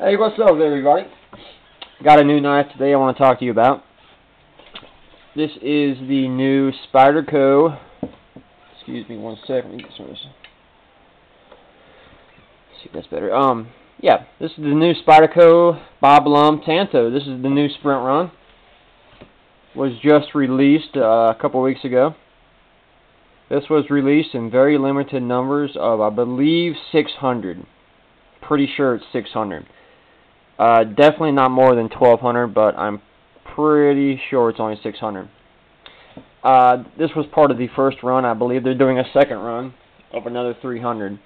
Hey, what's up everybody? Got a new knife today I want to talk to you about. This is the new Spyderco. Excuse me one second, let me get some of this. See if that's better. Yeah, this is the new Spyderco Lum Tanto. This is the new sprint run. Was just released a couple weeks ago. This was released in very limited numbers of, I believe, 600. Pretty sure it's 600. Definitely not more than 1,200, but I'm pretty sure it's only 600. This was part of the first run. I believe they're doing a second run of another 300.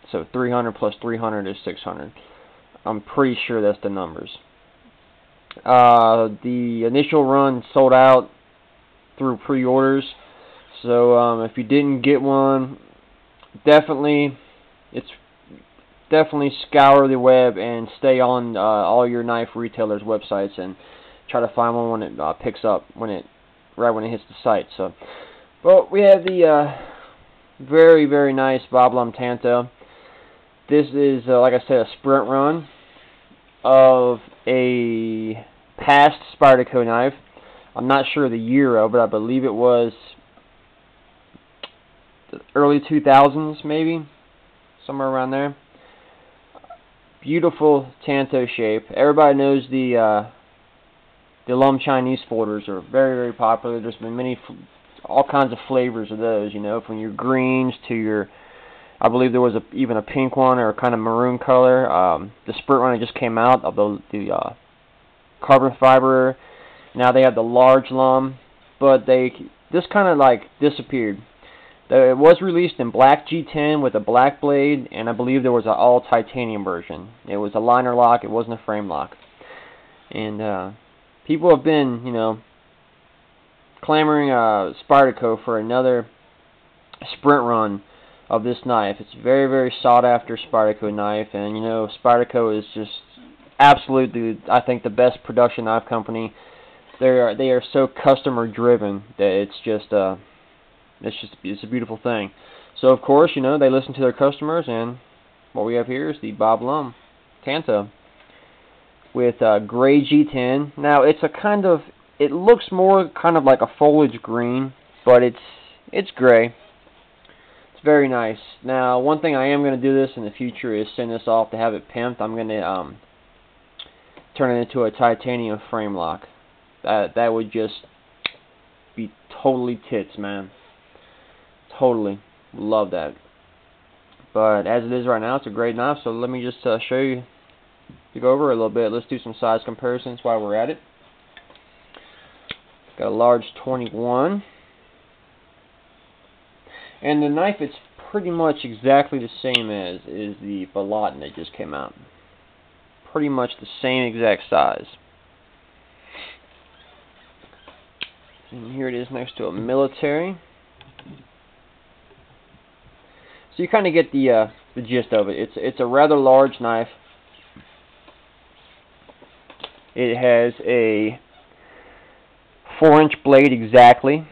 So 300 plus 300 is 600. I'm pretty sure that's the numbers. The initial run sold out through pre-orders. So if you didn't get one, definitely scour the web and stay on all your knife retailers' websites and try to find one when it picks up, right when it hits the site. So, well, we have the very, very nice Lum Tanto. This is, like I said, a sprint run of a past Spyderco knife. I'm not sure the year of it. I believe it was the early 2000s, maybe, somewhere around there. Beautiful Tanto shape. Everybody knows the Lum Chinese folders are very, very popular. There's been all kinds of flavors of those, you know, from your greens to your, I believe there was even a pink one or a kind of maroon color. The sprint run just came out of the carbon fiber. Now they have the large Lum, but this kind of like disappeared. It was released in black G10 with a black blade, and I believe there was an all titanium version. It was a liner lock, it wasn't a frame lock. And people have been, you know, clamoring Spyderco for another sprint run of this knife. It's a very, very sought after Spyderco knife, and you know, Spyderco is just absolutely, I think, the best production knife company. They are so customer driven that it's a beautiful thing. So of course, you know, they listen to their customers, and what we have here is the Lum Tanto with Grey G10. Now it's a kind of, it looks more kind of like a foliage green, but it's gray. It's very nice. Now one thing I am going to do this in the future is send this off to have it pimped. I'm going to turn it into a titanium frame lock. That would just be totally tits, man. Totally love that. But as it is right now, it's a great knife. So let me just show you, to go over a little bit. Let's do some size comparisons while we're at it. Got a large 21, and the knife is pretty much exactly the same as is the Balat that just came out. Pretty much the same exact size. And here it is next to a military. So you kind of get the gist of it. It's a rather large knife. It has a 4-inch blade exactly,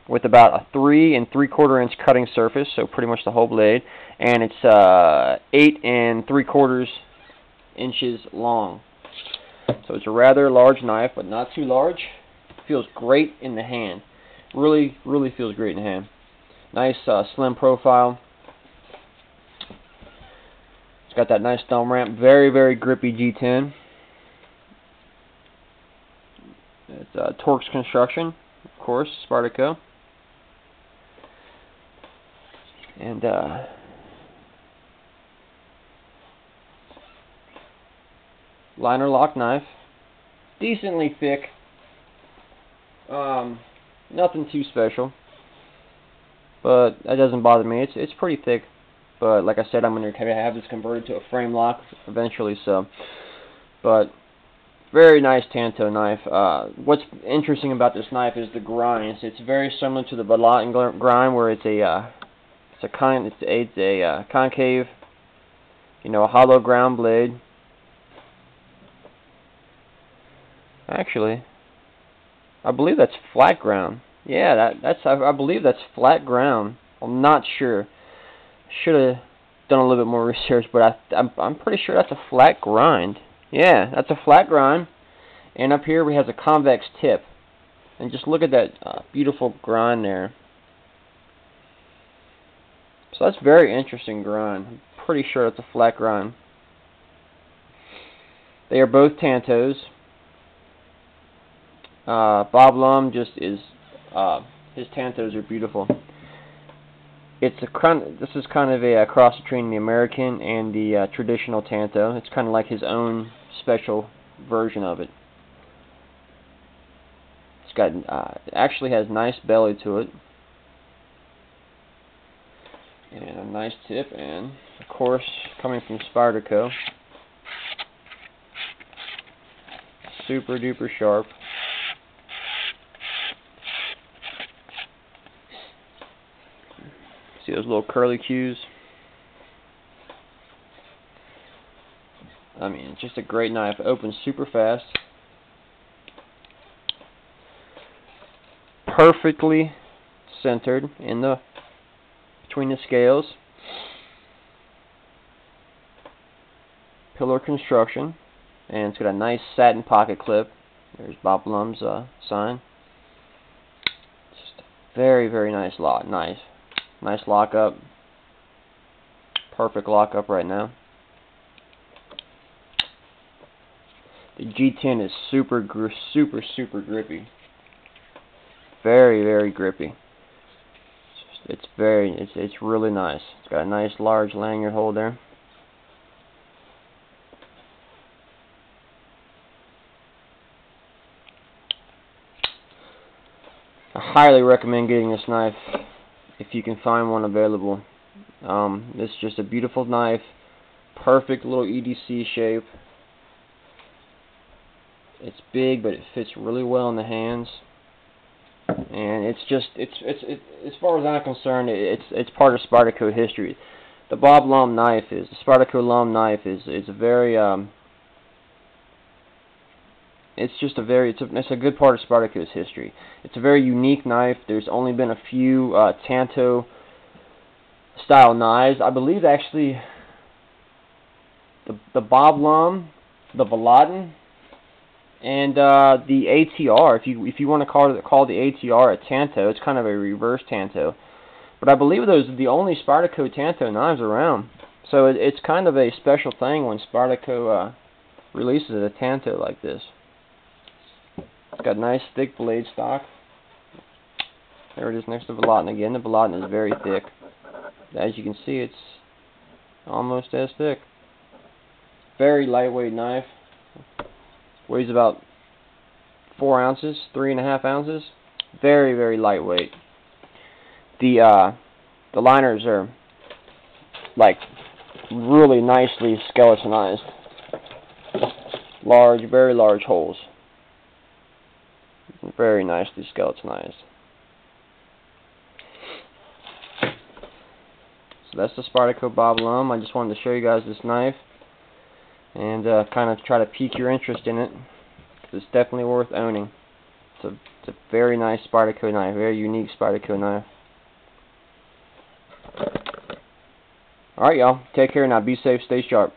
with about a 3 3/4 inch cutting surface, so pretty much the whole blade, and it's 8 3/4 inches long. So it's a rather large knife, but not too large. Feels great in the hand. Really, really feels great in the hand. Nice slim profile. It's got that nice thumb ramp. Very, very grippy G10. It's Torx construction, of course, Spyderco. And liner lock knife. Decently thick. Nothing too special, but that doesn't bother me. It's pretty thick, but like I said, I'm going to have this converted to a frame lock eventually. So, but very nice Tanto knife. What's interesting about this knife is the grinds. It's very similar to the Balat grind, where it's a concave, you know, a hollow ground blade. Actually, I believe that's flat ground. Yeah, I believe that's flat ground. I'm not sure. Should have done a little bit more research, but I'm pretty sure that's a flat grind. Yeah, that's a flat grind. And up here we have a convex tip. And just look at that beautiful grind there. So that's very interesting grind. I'm pretty sure it's a flat grind. They are both Tantos. Bob Lum just is, his Tantos are beautiful. This is kind of a cross between the American and the traditional Tanto. It's kind of like his own special version of it. It's got it actually has nice belly to it, and a nice tip, and of course coming from Spyderco, super duper sharp. See those little curly cues? I mean, it's just a great knife. It opens super fast. Perfectly centered in the between the scales. Pillar construction, and it's got a nice satin pocket clip. There's Bob Lum's sign. Just a very, very nice nice lockup. Perfect lockup right now. The G10 is super grippy. Very, very grippy. It's really nice. It's got a nice large lanyard hole there. I highly recommend getting this knife if you can find one available. It's just a beautiful knife, perfect little EDC shape. It's big, but it fits really well in the hands. And it's as far as I'm concerned, it's part of Spyderco history. The Bob Lum knife the Spyderco Lum knife is a very it's a good part of Spyderco's history. It's a very unique knife. There's only been a few Tanto style knives. I believe actually the Bob Lum, the Veladon, and the ATR. If you want to call the ATR a Tanto, it's kind of a reverse Tanto. But I believe those are the only Spyderco Tanto knives around. So it's kind of a special thing when Spyderco releases a Tanto like this. It's got nice thick blade stock. There it is next to the Veladon again. The Veladon is very thick. As you can see, it's almost as thick. Very lightweight knife. Weighs about 4 ounces, 3.5 ounces. Very, very lightweight. The liners are like really nicely skeletonized. Large, very large holes. Very nicely skeletonized. So that's the Spyderco Bob Lum. I just wanted to show you guys this knife and kind of try to pique your interest in it, because it's definitely worth owning. It's a very nice Spyderco knife, very unique Spyderco knife. Alright, y'all. Take care now. Be safe. Stay sharp.